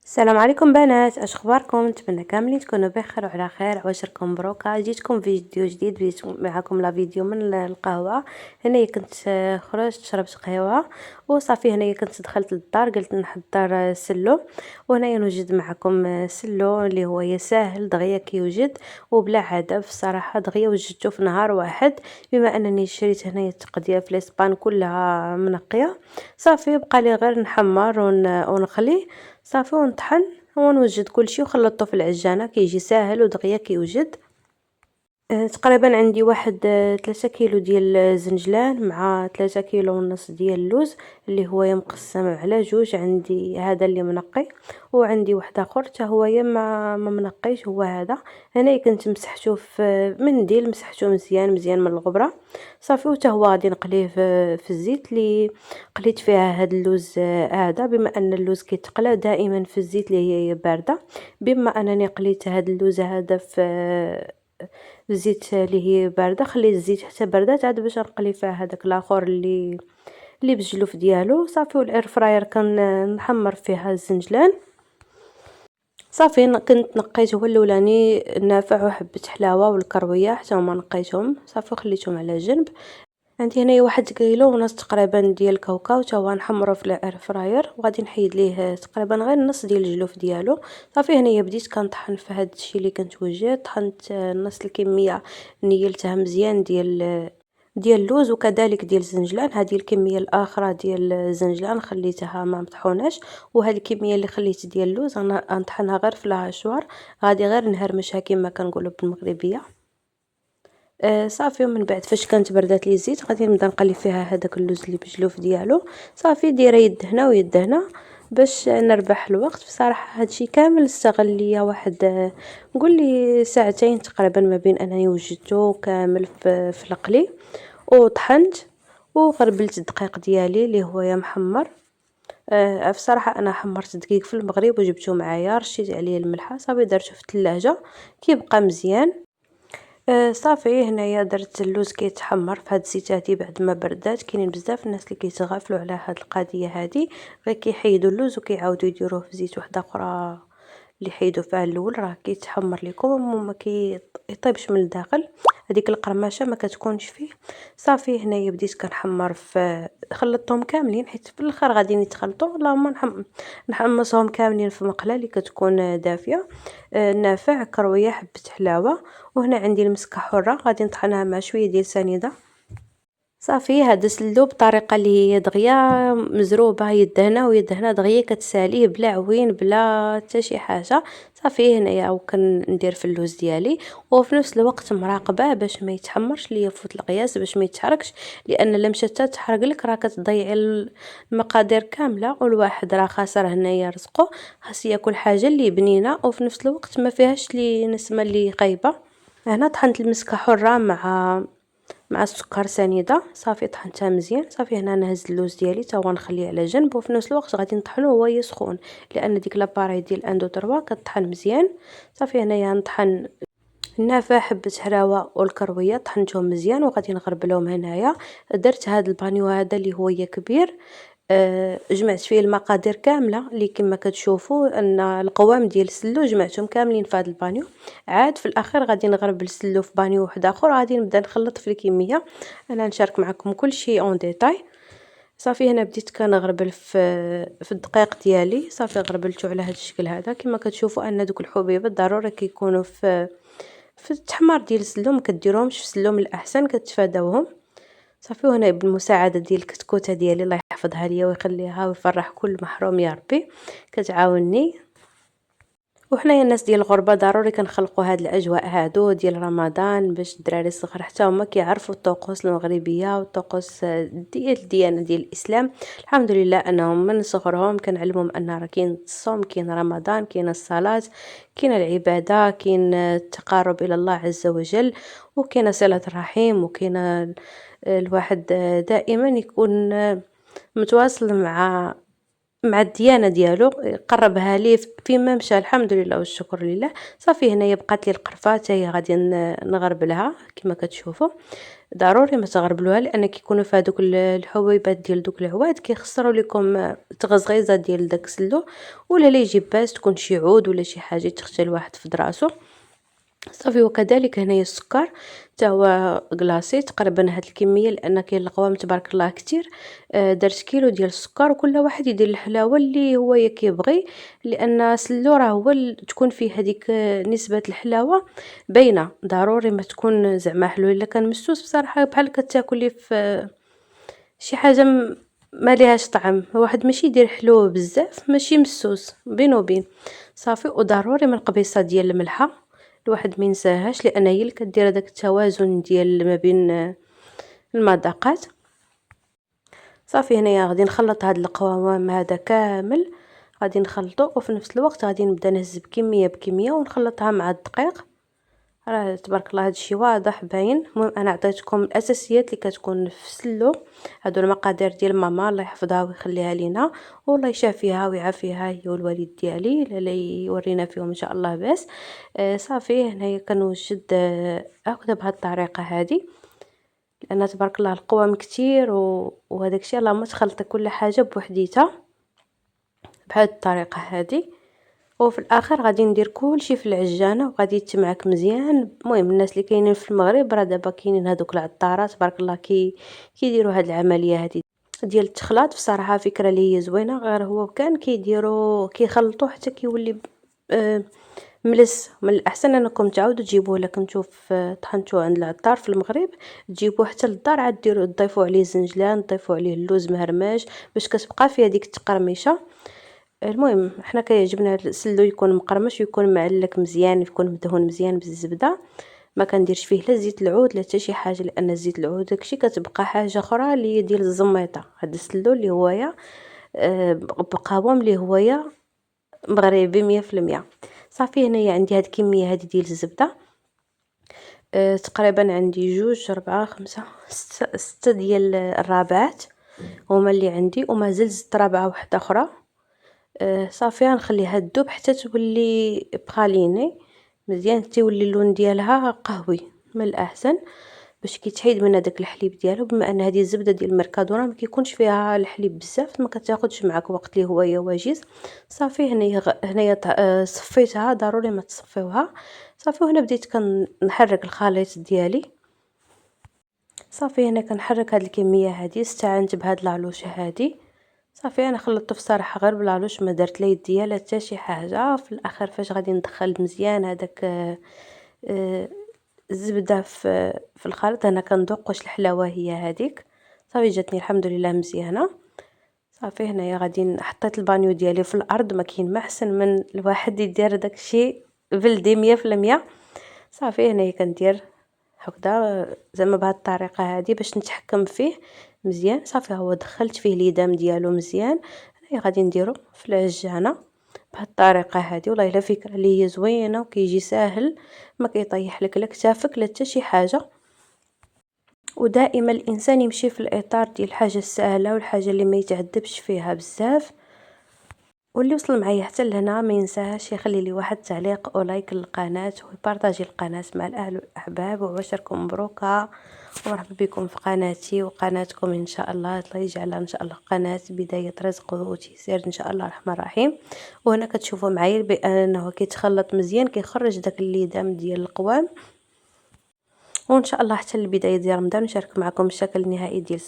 السلام عليكم بنات، اش اخباركم؟ نتمنى كاملين تكونوا بخير وعلى خير. عواشركم مبروكه. جيتكم فيديو جديد، بديت معكم لا فيديو من القهوه. هنايا كنت خرجت شربت قهوه وصافي. هنايا كنت دخلت للدار، قلت نحضر سلو. وهنايا نوجد معكم سلو اللي هو ساهل دغيا كيوجد وبلا عذاب. الصراحه دغيا وجدته في نهار واحد، بما انني شريت هنايا التقديه في الاسبان كلها منقيه. صافي بقى لي غير نحمر ونخليه صافي ونطحن ونوجد كل شيء وخلطته في العجانة كيجي ساهل ودغيا كيوجد. تقريبا عندي واحد 3 كيلو ديال الزنجلان مع 3 كيلو ونص ديال اللوز اللي هو مقسم على جوج. عندي هذا اللي منقي وعندي واحد اخر حتى هو ما منقيش، هو هذا. هنا كنت مسحته في منديل، مسحته مزيان مزيان من الغبره صافي. وتا هو غادي نقليه في الزيت اللي قليت فيها هذا اللوز. هذا بما ان اللوز كيتقلى دائما في الزيت اللي هي بارده، بما انني قليت هذا اللوز هذا في الزيت اللي هي بارده، خليت الزيت حتى بردات عاد باش نقلي فيها هذاك الاخر اللي بالجلوف ديالو صافي. والاير فراير كنحمر فيها الزنجلان صافي. كنت نقيت هو الاولاني النافع وحبه حلاوه والكرويه حتى هما نقيتهم صافي وخليتهم على جنب. عندي هنايا 1 كيلو ونص تقريبا ديال الكاوكاو تا هو نحمره في الاير فراير، وغادي نحيد ليه تقريبا غير نص ديال الجلوف ديالو صافي. هنايا بديت كنطحن في هذا الشيء اللي كنت وجدت. طحنت نص الكميه نيلتها مزيان ديال اللوز وكذلك ديال الزنجلان. هذه الكميه الاخرى ديال الزنجلان خليتها ما مطحوناش، وهذه الكميه اللي خليت ديال اللوز انا نطحنها غير في الهاشوار. غادي غير نهرمشها كما كنقولوا بالمغربيه. صافي. ومن بعد فاش كانت بردات لي الزيت غادي نبدا نقلي فيها هذاك اللوز اللي بالجلوف ديالو صافي. دايره يد هنا ويد هنا باش نربح الوقت. بصراحه هادشي كامل استغل ليا واحد نقول لي ساعتين تقريبا ما بين انني وجدته كامل في القلي وطحنت وغربلت الدقيق ديالي اللي هو يا محمر. بصراحه انا حمرت الدقيق في المغرب وجبته معايا، رشيت عليه الملحه صافي درته في الثلاجه كيبقى مزيان. صافي. هنايا درت اللوز كيتحمر في هاد الزيت هادي بعد ما بردات. كاينين بزاف الناس اللي كيتغافلوا على هاد القضيه هادي، غير كيحيدوا اللوز وكيعاودوا يديروه في زيت واحده اخرى اللي حيدوا فيها الاول راه كيتحمر لكم وما كيطيبش من الداخل. هذيك القرمشه ما كتكونش فيه صافي. هنايا بديت كنحمر في خلطتهم كاملين حيت في الاخر غادي يتخلطوا. اللهم نحمصهم كاملين في مقله اللي كتكون دافيه. نافع كرويه حبه حلاوه. وهنا عندي المسكه حره غادي نطحنها مع شويه ديال سنيده صافي. هذا سلو بطريقه اللي هي دغيا مزروبه يد هنا ويد هنا دغيا كتساليه بلا عوين بلا حتى شي حاجه صافي. هنايا او كندير في اللوز ديالي وفي نفس الوقت مراقبه باش ما يتحمرش ليا فوت القياس باش ما يتحرقش، لان لما مشات تحرق لك راه كتضيعي المقادير كامله والواحد راه خاسر هنايا رزقه. خاص ياكل حاجه اللي بنينه وفي نفس الوقت ما فيهاش لي نسمه اللي خايبه. هنا طحنت المسكه حره مع السكر سنيده صافي. طحنتها مزيان صافي. هنا نهز اللوز ديالي تا هو نخليه على جنب وفي نفس الوقت غادي نطحنوه وهو يسخن، لان ديك لاباري ديال اندو تروا كطحن مزيان صافي. هنايا نطحن النافع حبه حلاوه والكرويه طحنتهم مزيان وغادي نغربلهم. هنايا درت هذا البانيو هذا اللي هو كبير. جمعت فيه المقادير كامله اللي كما كتشوفوا ان القوام ديال السلو جمعتهم كاملين في هذا البانيو. عاد في الاخير غادي نغربل السلو في بانيو واحد اخر غادي نبدا نخلط في الكميه. انا نشارك معكم كل شيء اون ديتاي صافي. هنا بديت كنغربل في الدقيق ديالي صافي. غربلته على هذا الشكل هذا كما كتشوفوا ان دوك الحبيبات ضروري كيكونوا في التحمار ديال السلو، ما كديروهمش في السلو، الاحسن كتفاداوهم صافي. وهنا بالمساعده ديال الكتكوته ديالي الله يحفظها ليا ويخليها ويفرح كل محروم يا ربي كتعاونني. وحنايا الناس ديال الغربه ضروري كنخلقوا هاد الاجواء هادو ديال رمضان باش الدراري الصغار حتى هما كيعرفوا الطقوس المغربيه والطقوس ديال الديانه ديال الاسلام. الحمد لله انهم من صغرهم كنعلمهم ان راه كاين الصوم، كاين رمضان، كاين الصلاه، كاين العباده، كاين التقرب الى الله عز وجل، وكاين صله الرحم، وكاين الواحد دائما يكون متواصل مع مع الديانة ديالو قربها ليه فيما مشى، الحمد لله والشكر لله. صافي هنايا بقات لي القرفة حتى هي غادي نغربلها كما كتشوفوا. ضروري ما تغربلوها لان كيكونوا في هذوك الحبيبات ديال دوك العواد كيخسروا لكم تغزغيزه ديال داك السلو، ولا لا يجي باس تكون شي عود ولا شي حاجه تختل واحد في دراسو. صافي وكذلك هنايا السكر حتى هو كلاصي تقريبا هاد الكميه، لان كاين القوام تبارك الله كتير. درت كيلو ديال السكر وكل واحد يدير الحلاوه اللي هو كيبغي، لان سلو راه هو تكون فيه هذيك نسبه الحلاوه باينه. ضروري ما تكون زعما حلو، الا كان مسوس بصراحه بحال كتاكلي في شي حاجه ما ليهاش طعم. واحد ماشي يدير حلو بزاف ماشي مسوس بين وبين. صافي وضروري من قبيصه ديال الملحه الواحد ما ينساهاش، لان هي اللي كدير هذاك التوازن ديال ما بين المذاقات. صافي هنايا غادي نخلط هذا القوام هذا كامل، غادي نخلطه وفي نفس الوقت غادي نبدا نهز بكميه بكميه ونخلطها مع الدقيق. راه تبارك الله هادشي واضح باين. المهم انا عطيتكم الاساسيات اللي كتكون في السلو. هادو المقادير ديال ماما الله يحفظها ويخليها لينا والله يشافيها ويعافيها هي والوالد ديالي لا يورينا فيهم ان شاء الله. بس صافي هنايا كنوجد هكذا بهذه الطريقه هذه، لان تبارك الله القوام كتير وهذاك الشيء. اللهم تخلطي كل حاجه بوحديتها بهذه الطريقه هذه. وفي الاخر غادي ندير كلشي في العجانه وغادي يتمعك مزيان. المهم الناس اللي كاينين في المغرب راه دابا كاينين هذوك العطارات تبارك الله كيديروا هاد العمليه هذه ديال التخلاط. بصراحه فكره اللي هي زوينه، غير هو كان كيديروا كيخلطوا حتى كيولي ملس. من الاحسن انكم تعاودوا تجيبوه. لكن نشوف طحنتوه عند العطار في المغرب تجيبوه حتى للدار عاد ديروا تضيفوا عليه زنجلان تضيفوا عليه اللوز مهرمش باش كتبقى فيه هذيك التقرميشه. المهم حنا كيعجبنا السلو يكون مقرمش ويكون معلك مزيان، يكون مدهون مزيان بالزبده. ما كنديرش فيه لا زيت العود لا حتى شي حاجه، لان زيت العود داكشي كتبقى حاجه اخرى اللي هي ديال الزميطه. هذا السلو اللي هويا بقوام اللي هويا مغربي 100%. صافي هنايا عندي هاد الكميه هذه ديال الزبده. تقريبا عندي 2 4 5 6 ديال الرابعات هما اللي عندي، ومازال زدت رابعه واحده اخرى. صافي غنخليها تذوب حتى تولي بخاليني مزيان، تيولي اللون ديالها قهوي من الاحسن باش كيتحيد من هذاك الحليب ديالو. بما ان هذه الزبده ديال الميركادونا ما كيكونش فيها الحليب بزاف ما كتاخذش معك وقت اللي هو واجز. صافي هنايا صفيتها، ضروري ما تصفيوها. صافي وهنا بديت كنحرك الخليط ديالي. صافي هنا كنحرك هاد الكميه هذه، استعنت بهاد العلوشه هذه. صافي انا خلطته في صراحه غير بالعلوش، ما درت لا يديا لا حتى شي حاجه. في الاخر فاش غادي ندخل مزيان هذاك الزبده في الخليط، انا كنذوق واش الحلاوه هي هذيك. صافي جاتني الحمد لله مزيانه. صافي هنايا غادي حطيت البانيو ديالي في الارض، ما كاين ما احسن من الواحد يدير داكشي بلدي 100%. صافي هنايا كندير هكذا زعما بهذه الطريقه هذه باش نتحكم فيه مزيان. صافي هو دخلت فيه ليدام ديالو مزيان. هنايا غادي نديرو في العجانه بهذه الطريقه هذه. والله الا فكره اللي هي زوينه وكيجي ساهل، ما كيطيح لك لا كتافك لا حتى شي حاجه. ودائما الانسان يمشي في الاطار ديال الحاجه السهله والحاجه اللي ما يتعذبش فيها بزاف. واللي وصل معايا حتى لهنا ما ينساهاش يخلي لي واحد تعليق او لايك للقناه ويبارطاجي القناه مع الاهل والاحباب. وعشركم مبروكه ومرحبا بكم في قناتي وقناتكم ان شاء الله. الله يجعلها ان شاء الله قناه بدايه رزق وتيسير ان شاء الله الرحمن الرحيم. وهنا كتشوفوا معايا بانه كيتخلط مزيان كيخرج داك الليدام ديال القوام. وان شاء الله حتى البدايه ديال رمضان نشارك معكم الشكل النهائي ديال